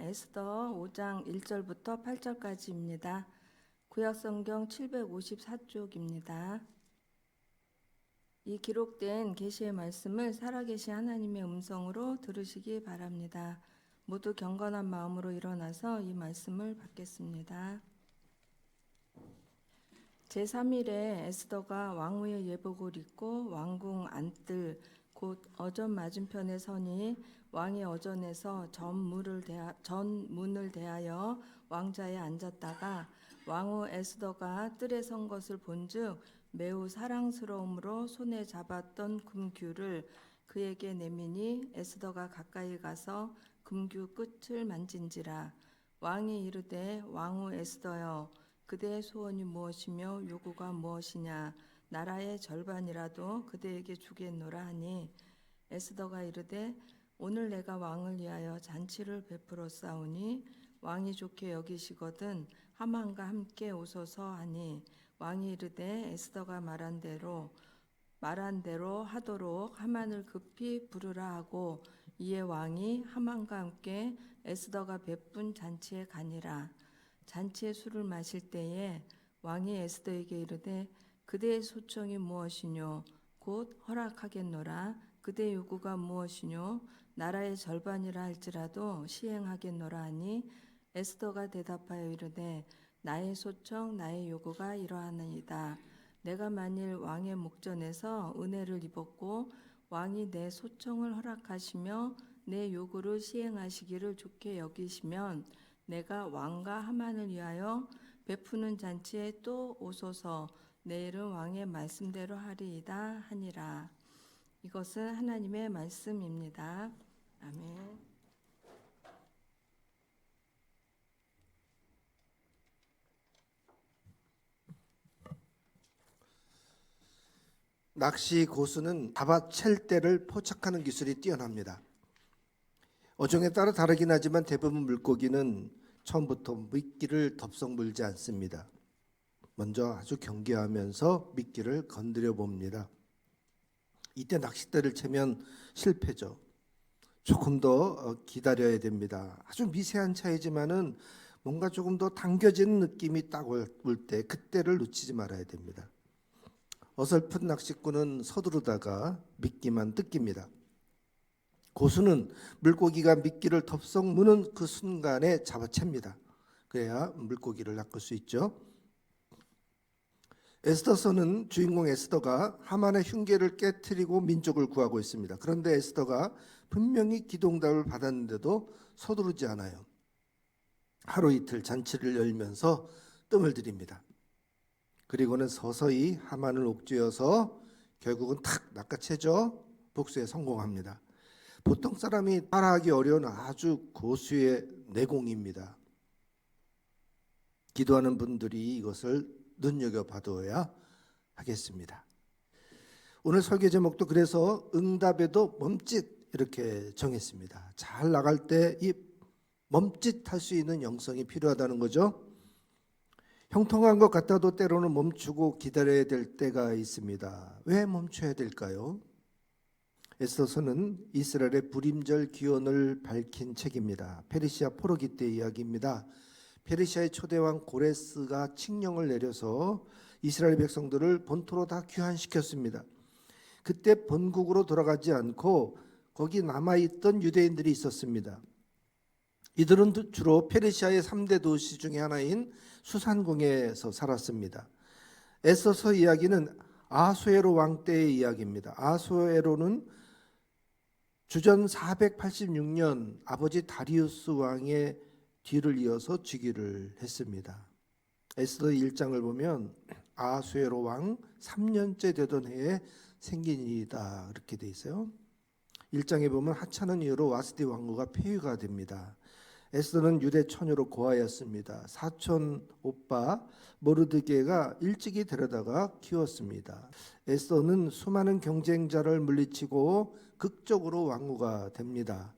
에스더 5장 1절부터 8절까지입니다. 구약성경 754쪽입니다. 이 기록된 계시의 말씀을 살아계신 하나님의 음성으로 들으시기 바랍니다. 모두 경건한 마음으로 일어나서 이 말씀을 받겠습니다. 제3일에 에스더가 왕후의 예복을 입고 왕궁 안뜰 곧 어전 맞은편에 서니 왕이 어전에서 전문을 대하여 왕자에 앉았다가 왕후 에스더가 뜰에 선 것을 본즉 매우 사랑스러움으로 손에 잡았던 금규를 그에게 내미니 에스더가 가까이 가서 금규 끝을 만진지라. 왕이 이르되 왕후 에스더여 그대의 소원이 무엇이며 요구가 무엇이냐 나라의 절반이라도 그대에게 주겠노라 하니 에스더가 이르되 오늘 내가 왕을 위하여 잔치를 베풀었사오니 왕이 좋게 여기시거든 하만과 함께 오소서 하니 왕이 이르되 에스더가 말한 대로 하도록 하만을 급히 부르라 하고 이에 왕이 하만과 함께 에스더가 베푼 잔치에 가니라. 잔치의 술을 마실 때에 왕이 에스더에게 이르되 그대의 소청이 무엇이뇨 곧 허락하겠노라. 그대의 요구가 무엇이뇨 나라의 절반이라 할지라도 시행하겠노라 하니 에스더가 대답하여 이르되 나의 소청 나의 요구가 이러하니이다. 내가 만일 왕의 목전에서 은혜를 입었고 왕이 내 소청을 허락하시며 내 요구를 시행하시기를 좋게 여기시면 내가 왕과 하만을 위하여 베푸는 잔치에 또 오소서 내일은 왕의 말씀대로 하리이다 하니라. 이것은 하나님의 말씀입니다. 아멘. 낚시 고수는 잡아챌 때를 포착하는 기술이 뛰어납니다. 어종에 따라 다르긴 하지만 대부분 물고기는 처음부터 미끼를 덥석 물지 않습니다. 먼저 아주 경계하면서 미끼를 건드려 봅니다. 이때 낚싯대를 채면 실패죠. 조금 더 기다려야 됩니다. 아주 미세한 차이지만은 뭔가 조금 더 당겨지는 느낌이 딱 올 때 그때를 놓치지 말아야 됩니다. 어설픈 낚시꾼은 서두르다가 미끼만 뜯깁니다. 고수는 물고기가 미끼를 덥석 무는 그 순간에 잡아챕니다. 그래야 물고기를 낚을 수 있죠. 에스더서는 주인공 에스더가 하만의 흉계를 깨트리고 민족을 구하고 있습니다. 그런데 에스더가 분명히 기도응답을 받았는데도 서두르지 않아요. 하루 이틀 잔치를 열면서 뜸을 들입니다. 그리고는 서서히 하만을 옥죄어서 결국은 탁 낚아채죠. 복수에 성공합니다. 보통 사람이 따라하기 어려운 아주 고수의 내공입니다. 기도하는 분들이 이것을 눈여겨봐둬야 하겠습니다. 오늘 설교 제목도 그래서 응답에도 멈짓 이렇게 정했습니다. 잘 나갈 때 이 멈짓할 수 있는 영성이 필요하다는 거죠. 형통한 것 같아도 때로는 멈추고 기다려야 될 때가 있습니다. 왜 멈춰야 될까요? 에스더서는 이스라엘의 불임절 기원을 밝힌 책입니다. 페르시아 포로기 때 이야기입니다. 페르시아의 초대왕 고레스가 칙령을 내려서 이스라엘 백성들을 본토로 다 귀환시켰습니다. 그때 본국으로 돌아가지 않고 거기 남아있던 유대인들이 있었습니다. 이들은 주로 페르시아의 3대 도시 중에 하나인 수산궁에서 살았습니다. 에스더서 이야기는 아수에로 왕 때의 이야기입니다. 아수에로는 주전 486년 아버지 다리우스 왕의 뒤를 이어서 즉위를 했습니다. 에스더 1장을 보면 아수에로 왕 3년째 되던 해에 생긴 일이다 이렇게 돼 있어요. 1장에 보면 하찮은 이유로 와스디 왕후가 폐위가 됩니다. 에스더는 유대 처녀로 고아였습니다. 사촌 오빠 모르드게가 일찍이 데려다가 키웠습니다. 에스더는 수많은 경쟁자를 물리치고 극적으로 왕후가 됩니다.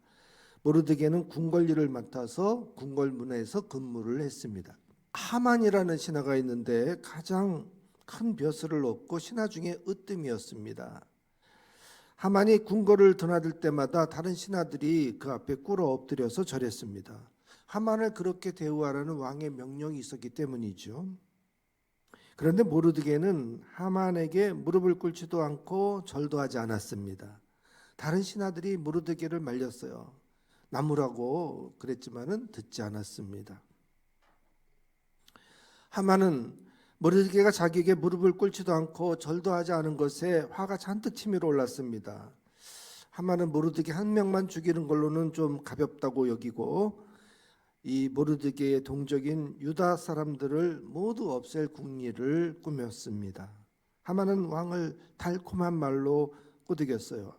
모르드게는 궁궐일을 맡아서 궁궐문에서 근무를 했습니다. 하만이라는 신하가 있는데 가장 큰 벼슬을 얻고 신하 중에 으뜸이었습니다. 하만이 궁궐을 드나들 때마다 다른 신하들이 그 앞에 꿇어 엎드려서 절했습니다. 하만을 그렇게 대우하라는 왕의 명령이 있었기 때문이죠. 그런데 모르드게는 하만에게 무릎을 꿇지도 않고 절도 하지 않았습니다. 다른 신하들이 모르드게를 말렸어요. 나무라고 그랬지만은 듣지 않았습니다. 하만은 모르드게가 자기에게 무릎을 꿇지도 않고 절도 하지 않은 것에 화가 잔뜩 치밀어 올랐습니다. 하만은 모르드게 한 명만 죽이는 걸로는 좀 가볍다고 여기고 이 모르드게의 동족인 유다 사람들을 모두 없앨 궁리를 꾸몄습니다. 하만은 왕을 달콤한 말로 꼬드겼어요.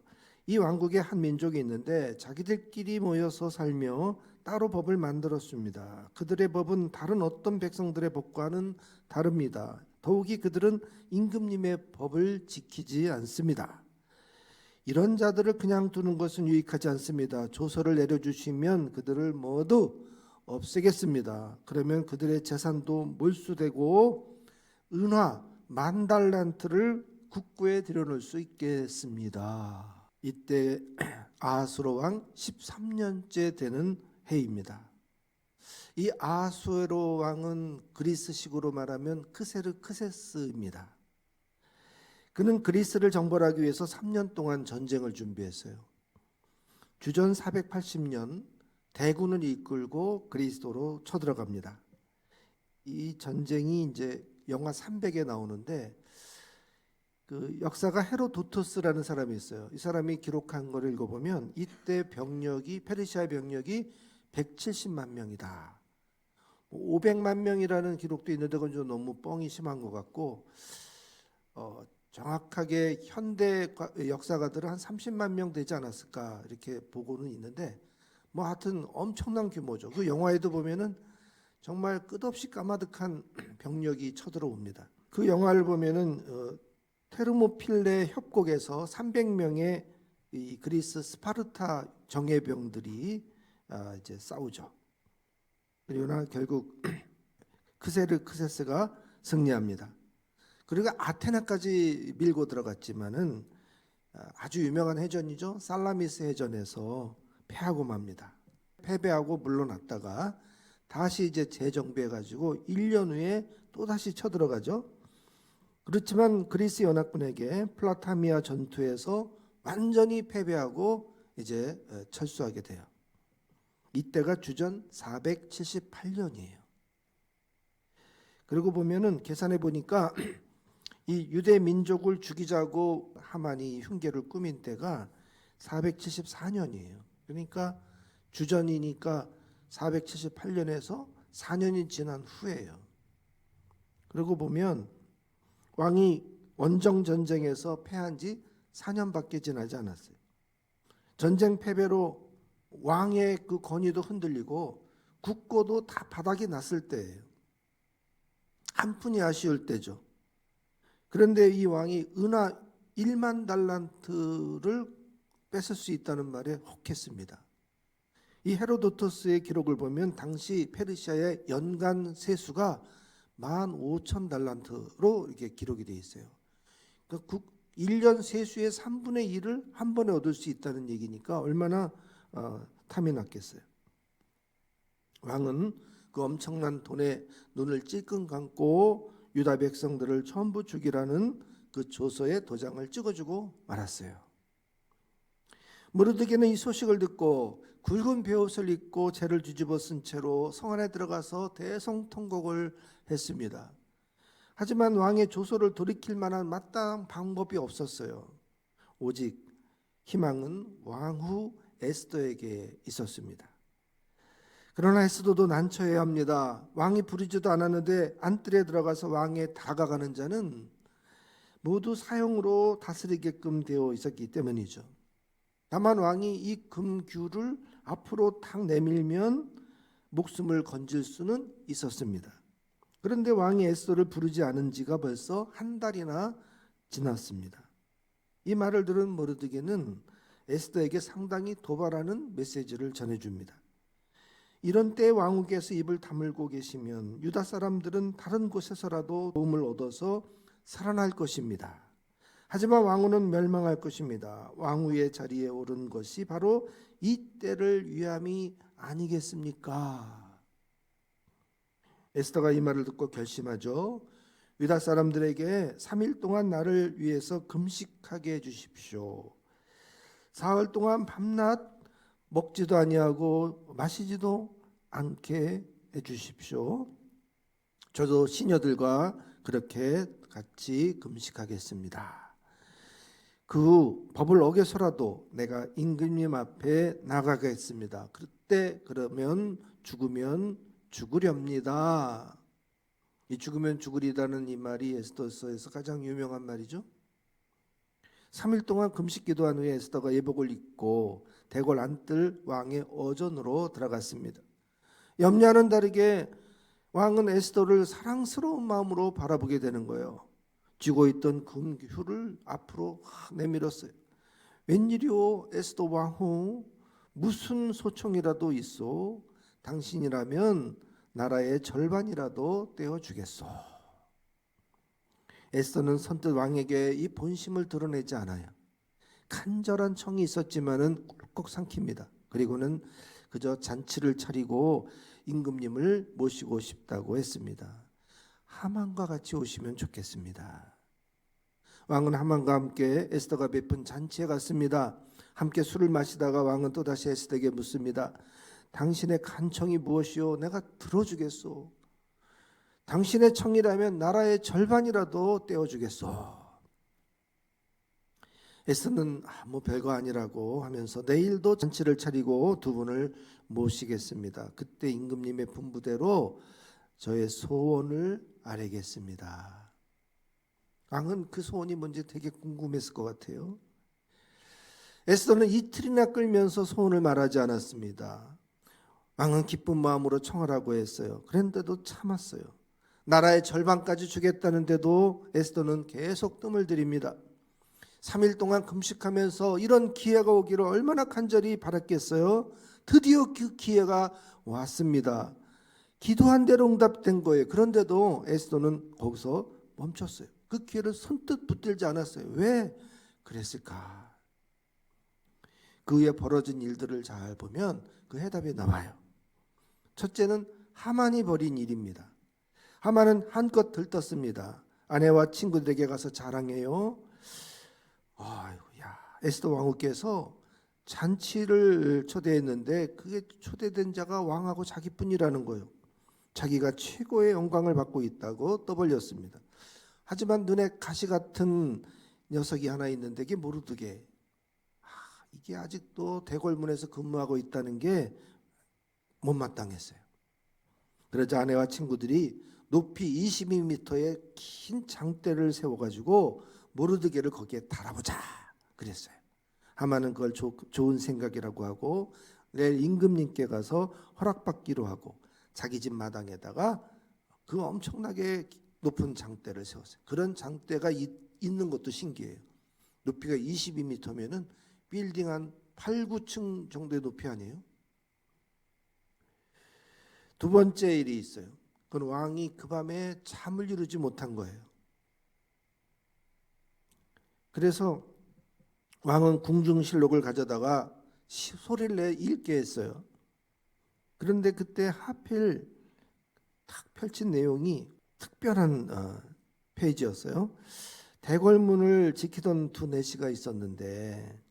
이 왕국에 한 민족이 있는데 자기들끼리 모여서 살며 따로 법을 만들었습니다. 그들의 법은 다른 어떤 백성들의 법과는 다릅니다. 더욱이 그들은 임금님의 법을 지키지 않습니다. 이런 자들을 그냥 두는 것은 유익하지 않습니다. 조서를 내려주시면 그들을 모두 없애겠습니다. 그러면 그들의 재산도 몰수되고 은화 10,000달란트를 국고에 들여놓을 수 있겠습니다. 이때 아하수로 왕 13년째 되는 해입니다. 이 아하수에로 왕은 그리스식으로 말하면 크세르크세스입니다. 그는 그리스를 정벌하기 위해서 3년 동안 전쟁을 준비했어요. 주전 480년 대군을 이끌고 그리스도로 쳐들어갑니다. 이 전쟁이 이제 영화 300에 나오는데 그 역사가 헤로도토스라는 사람이 있어요. 이 사람이 기록한 거를 읽어보면 이때 병력이 페르시아 병력이 170만 명이다. 500만 명이라는 기록도 있는데 그건 좀 너무 뻥이 심한 것 같고 정확하게 현대 역사가들은 한 30만 명 되지 않았을까 이렇게 보고는 있는데 뭐 하여튼 엄청난 규모죠. 그 영화에도 보면은 정말 끝없이 까마득한 병력이 쳐들어옵니다. 그 영화를 보면은 테르모필레 협곡에서 300명의 이 그리스 스파르타 정예병들이 이제 싸우죠. 그러나 결국 크세르크세스가 승리합니다. 그리고 아테나까지 밀고 들어갔지만은 아주 유명한 해전이죠. 살라미스 해전에서 패하고 맙니다. 패배하고 물러났다가 다시 이제 재정비해가지고 1년 후에 또 다시 쳐들어가죠. 그렇지만 그리스 연합군에게 플라타미아 전투에서 완전히 패배하고 이제 철수하게 돼요. 이때가 주전 478년이에요. 그리고 보면은 계산해 보니까 이 유대 민족을 죽이자고 하만이 흉계를 꾸민 때가 474년이에요. 그러니까 주전이니까 478년에서 4년이 지난 후예요. 그리고 보면 왕이 원정 전쟁에서 패한 지 4년밖에 지나지 않았어요. 전쟁 패배로 왕의 그 권위도 흔들리고 국고도 다 바닥이 났을 때예요. 한푼이 아쉬울 때죠. 그런데 이 왕이 은하 1만 달란트를 뺏을 수 있다는 말에 혹했습니다. 이 헤로도토스의 기록을 보면 당시 페르시아의 연간 세수가 15,000달란트로 이렇게 기록이 되어 있어요. 그러니까 1년 세수의 3분의 1을 한 번에 얻을 수 있다는 얘기니까 얼마나 탐이 났겠어요. 왕은 그 엄청난 돈에 눈을 찔끔 감고 유다 백성들을 전부 죽이라는 그 조서에 도장을 찍어주고 말았어요. 모르드게는 이 소식을 듣고 굵은 베옷을 입고 재를 뒤집어 쓴 채로 성 안에 들어가서 대성통곡을 했습니다. 하지만 왕의 조서를 돌이킬 만한 마땅한 방법이 없었어요. 오직 희망은 왕후 에스더에게 있었습니다. 그러나 에스더도 난처해야 합니다. 왕이 부르지도 않았는데 안뜰에 들어가서 왕에 다가가는 자는 모두 사형으로 다스리게끔 되어 있었기 때문이죠. 다만 왕이 이 금규를 앞으로 탁 내밀면 목숨을 건질 수는 있었습니다. 그런데 왕이 에스더를 부르지 않은 지가 벌써 한 달이나 지났습니다. 이 말을 들은 모르드게는 에스더에게 상당히 도발하는 메시지를 전해줍니다. 이런 때 왕후께서 입을 다물고 계시면 유다 사람들은 다른 곳에서라도 도움을 얻어서 살아날 것입니다. 하지만 왕후는 멸망할 것입니다. 왕후의 자리에 오른 것이 바로 이 때를 위함이 아니겠습니까? 에스더가 이 말을 듣고 결심하죠. 유다 사람들에게 3일 동안 나를 위해서 금식하게 해주십시오. 사흘 동안 밤낮 먹지도 아니하고 마시지도 않게 해주십시오. 저도 시녀들과 그렇게 같이 금식하겠습니다. 그 법을 어겨서라도 내가 임금님 앞에 나가겠습니다. 그때 그러면 죽으면 죽으렵니다. 이 죽으면 죽으리다는 이 말이 에스더서에서 가장 유명한 말이죠. 3일 동안 금식 기도한 후에 에스더가 예복을 입고 대궐 안뜰 왕의 어전으로 들어갔습니다. 염려와는 다르게 왕은 에스더를 사랑스러운 마음으로 바라보게 되는 거예요. 쥐고 있던 금휴를 앞으로 내밀었어요. 웬일이오 에스더 왕후, 무슨 소총이라도 있어? 당신이라면 나라의 절반이라도 떼어주겠소. 에스더는 선뜻 왕에게 이 본심을 드러내지 않아요. 간절한 청이 있었지만은 꿀꺽 삼킵니다. 그리고는 그저 잔치를 차리고 임금님을 모시고 싶다고 했습니다. 하만과 같이 오시면 좋겠습니다. 왕은 하만과 함께 에스더가 베푼 잔치에 갔습니다. 함께 술을 마시다가 왕은 또다시 에스더에게 묻습니다. 당신의 간청이 무엇이오? 내가 들어주겠소. 당신의 청이라면 나라의 절반이라도 떼어주겠소. 에스더는 뭐 별거 아니라고 하면서 내일도 잔치를 차리고 두 분을 모시겠습니다. 그때 임금님의 분부대로 저의 소원을 아뢰겠습니다. 왕은 그 소원이 뭔지 되게 궁금했을 것 같아요. 에스더는 이틀이나 끌면서 소원을 말하지 않았습니다. 왕은 기쁜 마음으로 청하라고 했어요. 그런데도 참았어요. 나라의 절반까지 주겠다는데도 에스더는 계속 뜸을 들입니다. 3일 동안 금식하면서 이런 기회가 오기를 얼마나 간절히 바랐겠어요. 드디어 그 기회가 왔습니다. 기도한 대로 응답된 거예요. 그런데도 에스더는 거기서 멈췄어요. 그 기회를 선뜻 붙들지 않았어요. 왜 그랬을까? 그 후에 벌어진 일들을 잘 보면 그 해답이 나와요. 첫째는 하만이 벌인 일입니다. 하만은 한껏 들떴습니다. 아내와 친구들에게 가서 자랑해요. 아이고야, 에스더 왕후께서 잔치를 초대했는데 그게 초대된 자가 왕하고 자기뿐이라는 거예요. 자기가 최고의 영광을 받고 있다고 떠벌렸습니다. 하지만 눈에 가시 같은 녀석이 하나 있는데 이게 모르드게. 이게 아직도 대궐문에서 근무하고 있다는 게 못마땅했어요. 그러자 아내와 친구들이 높이 22m의 긴 장대를 세워가지고 모르드게를 거기에 달아보자 그랬어요. 하만은 그걸 좋은 생각이라고 하고 내일 임금님께 가서 허락받기로 하고 자기 집 마당에다가 그 엄청나게 높은 장대를 세웠어요. 그런 장대가 있는 것도 신기해요. 높이가 22m면은 빌딩 한 8, 9층 정도의 높이 아니에요? 두 번째 일이 있어요. 그건 왕이 그 밤에 잠을 이루지 못한 거예요. 그래서 왕은 궁중실록을 가져다가 소리를 내 읽게 했어요. 그런데 그때 하필 탁 펼친 내용이 특별한 페이지였어요. 대궐문을 지키던 두 내시가 있었는데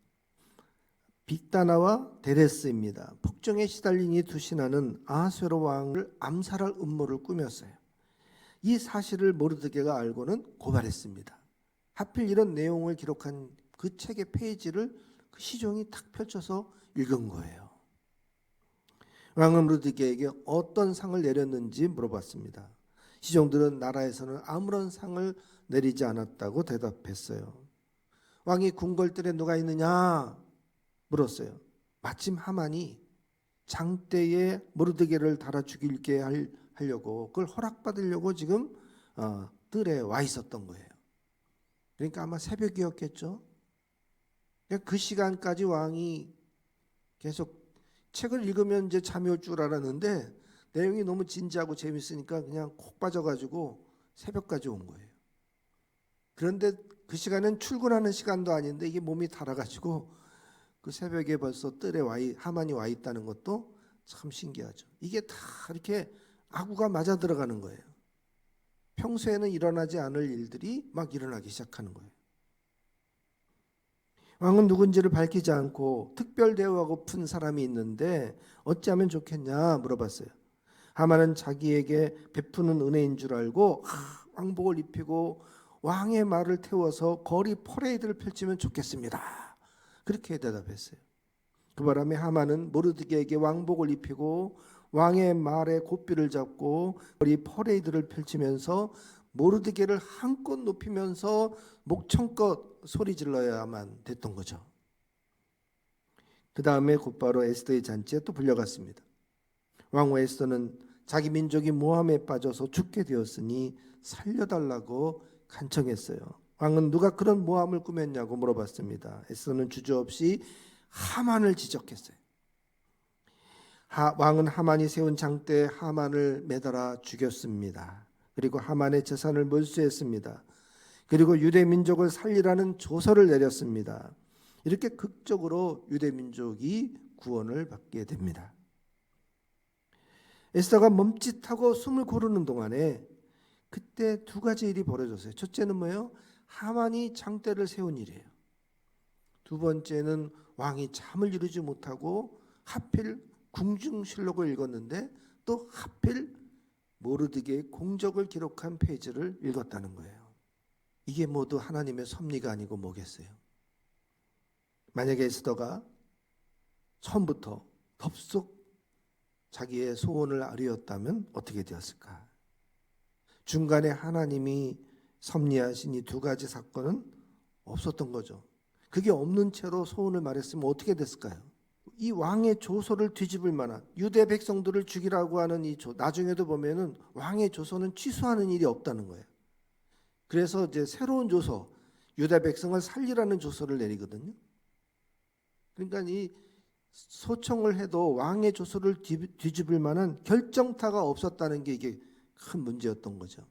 빅다나와 데레스입니다. 폭정에 시달린 이 두 신하는 아하스웨로 왕을 암살할 음모를 꾸몄어요. 이 사실을 모르드게가 알고는 고발했습니다. 하필 이런 내용을 기록한 그 책의 페이지를 그 시종이 탁 펼쳐서 읽은 거예요. 왕은 모르드게에게 어떤 상을 내렸는지 물어봤습니다. 시종들은 나라에서는 아무런 상을 내리지 않았다고 대답했어요. 왕이 궁궐들에 누가 있느냐 물었어요. 마침 하만이 장대에 모르드게를 달아 죽이게 하려고 그걸 허락받으려고 지금 뜰에 와 있었던 거예요. 그러니까 아마 새벽이었겠죠. 그 시간까지 왕이 계속 책을 읽으면 이제 잠이 올 줄 알았는데 내용이 너무 진지하고 재밌으니까 그냥 콕 빠져가지고 새벽까지 온 거예요. 그런데 그 시간은 출근하는 시간도 아닌데 이게 몸이 달아가지고 그 새벽에 벌써 뜰에 하만이 와 있다는 것도 참 신기하죠. 이게 다 이렇게 아구가 맞아 들어가는 거예요. 평소에는 일어나지 않을 일들이 막 일어나기 시작하는 거예요. 왕은 누군지를 밝히지 않고 특별 대우하고픈 사람이 있는데 어찌하면 좋겠냐 물어봤어요. 하만은 자기에게 베푸는 은혜인 줄 알고 왕복을 입히고 왕의 말을 태워서 거리 퍼레이드를 펼치면 좋겠습니다. 그렇게 대답했어요. 그 바람에 하만은 모르드게에게 왕복을 입히고 왕의 말에 고삐를 잡고 거리 퍼레이드를 펼치면서 모르드게를 한껏 높이면서 목청껏 소리 질러야만 됐던 거죠. 그 다음에 곧바로 에스더의 잔치에 또 불려갔습니다. 왕후 에스더는 자기 민족이 모함에 빠져서 죽게 되었으니 살려달라고 간청했어요. 왕은 누가 그런 모함을 꾸몄냐고 물어봤습니다. 에스더는 주저없이 하만을 지적했어요. 왕은 하만이 세운 장대에 하만을 매달아 죽였습니다. 그리고 하만의 재산을 몰수했습니다. 그리고 유대 민족을 살리라는 조서를 내렸습니다. 이렇게 극적으로 유대 민족이 구원을 받게 됩니다. 에스더가 멈칫하고 숨을 고르는 동안에 그때 두 가지 일이 벌어졌어요. 첫째는 뭐예요? 하만이 장대를 세운 일이에요. 두 번째는 왕이 잠을 이루지 못하고 하필 궁중실록을 읽었는데 또 하필 모르드게의 공적을 기록한 페이지를 읽었다는 거예요. 이게 모두 하나님의 섭리가 아니고 뭐겠어요? 만약에 에스더가 처음부터 덥석 자기의 소원을 아뢰었다면 어떻게 되었을까? 중간에 하나님이 섭리하신 이 두 가지 사건은 없었던 거죠. 그게 없는 채로 소원을 말했으면 어떻게 됐을까요? 이 왕의 조서를 뒤집을 만한 유대 백성들을 죽이라고 하는 나중에도 보면은 왕의 조서는 취소하는 일이 없다는 거예요. 그래서 이제 새로운 조서, 유대 백성을 살리라는 조서를 내리거든요. 그러니까 이 소청을 해도 왕의 조서를 뒤집을 만한 결정타가 없었다는 게 이게 큰 문제였던 거죠.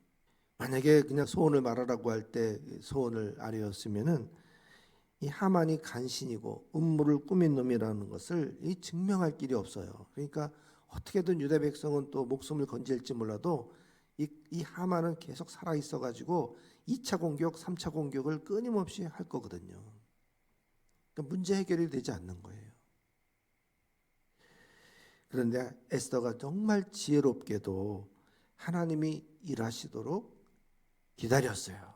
만약에 그냥 소원을 말하라고 할 때 소원을 아뢰었으면은 이 하만이 간신이고 음모를 꾸민 놈이라는 것을 증명할 길이 없어요. 그러니까 어떻게든 유대 백성은 또 목숨을 건질지 몰라도 이 하만은 계속 살아 있어 가지고 2차 공격, 3차 공격을 끊임없이 할 거거든요. 그러니까 문제 해결이 되지 않는 거예요. 그런데 에스더가 정말 지혜롭게도 하나님이 일하시도록 기다렸어요.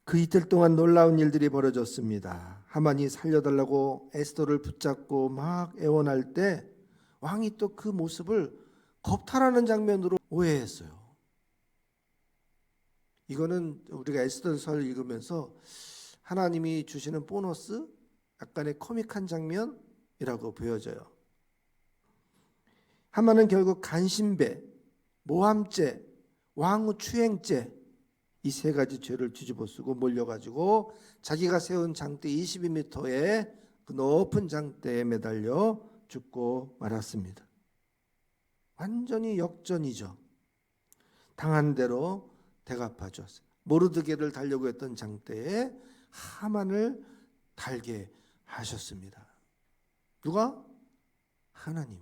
그 이틀 동안 놀라운 일들이 벌어졌습니다. 하만이 살려달라고 에스더를 붙잡고 막 애원할 때 왕이 또 그 모습을 겁탈하는 장면으로 오해했어요. 이거는 우리가 에스더서를 읽으면서 하나님이 주시는 보너스, 약간의 코믹한 장면이라고 보여져요. 하만은 결국 간신배, 모함죄, 왕후 추행죄 이 세 가지 죄를 뒤집어쓰고 몰려가지고 자기가 세운 장대 22m의 그 높은 장대에 매달려 죽고 말았습니다. 완전히 역전이죠. 당한 대로 대갚아 줬어요. 모르드게를 달려고 했던 장대에 하만을 달게 하셨습니다. 누가? 하나님이.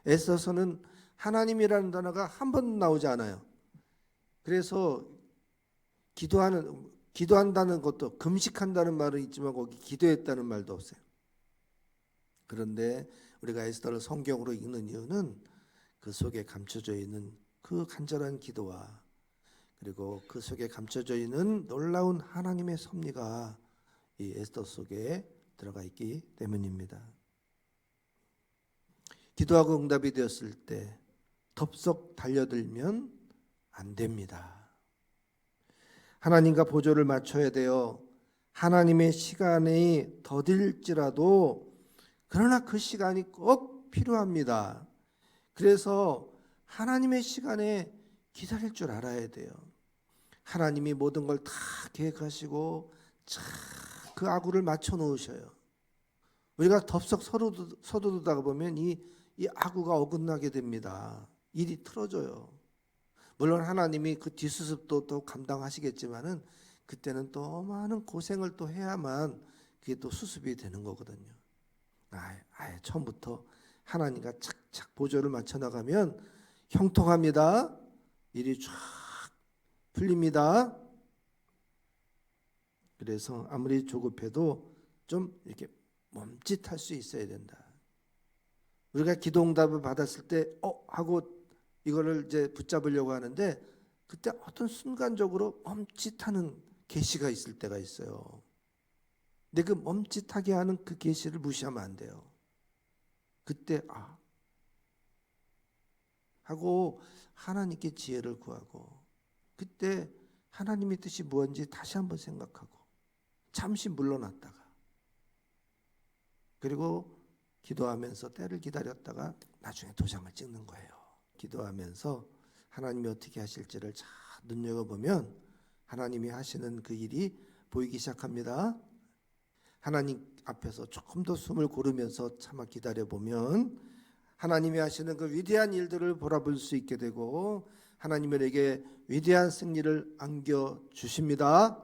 에스더서는 하나님이라는 단어가 한 번도 나오지 않아요. 그래서 기도한다는 것도, 금식한다는 말은 있지만 거기 기도했다는 말도 없어요. 그런데 우리가 에스더를 성경으로 읽는 이유는 그 속에 감춰져 있는 그 간절한 기도와 그리고 그 속에 감춰져 있는 놀라운 하나님의 섭리가 이 에스더 속에 들어가 있기 때문입니다. 기도하고 응답이 되었을 때 덥석 달려들면 안 됩니다. 하나님과 보조를 맞춰야 돼요. 하나님의 시간이 더딜지라도 그러나 그 시간이 꼭 필요합니다. 그래서 하나님의 시간에 기다릴 줄 알아야 돼요. 하나님이 모든 걸 다 계획하시고 그 아구를 맞춰 놓으셔요. 우리가 덥석 서두르다가 보면 이 아구가 어긋나게 됩니다. 일이 틀어져요. 물론 하나님이 그 뒷수습도 또 감당하시겠지만은 그때는 또 많은 고생을 또 해야만 그게 또 수습이 되는 거거든요. 아예 처음부터 하나님과 착착 보조를 맞춰 나가면 형통합니다. 일이 쫙 풀립니다. 그래서 아무리 조급해도 좀 이렇게 멈칫할 수 있어야 된다. 우리가 기도 응답을 받았을 때 하고 이거를 이제 붙잡으려고 하는데 그때 어떤 순간적으로 멈칫하는 계시가 있을 때가 있어요. 근데 그 멈칫하게 하는 그 계시를 무시하면 안 돼요. 그때 하고 하나님께 지혜를 구하고 그때 하나님의 뜻이 무엇인지 다시 한번 생각하고 잠시 물러났다가 그리고 기도하면서 때를 기다렸다가 나중에 도장을 찍는 거예요. 기도하면서 하나님이 어떻게 하실지를 잘 눈여겨보면 하나님이 하시는 그 일이 보이기 시작합니다. 하나님 앞에서 조금 더 숨을 고르면서 참아 기다려보면 하나님이 하시는 그 위대한 일들을 바라볼 수 있게 되고 하나님은 우리에게 위대한 승리를 안겨주십니다.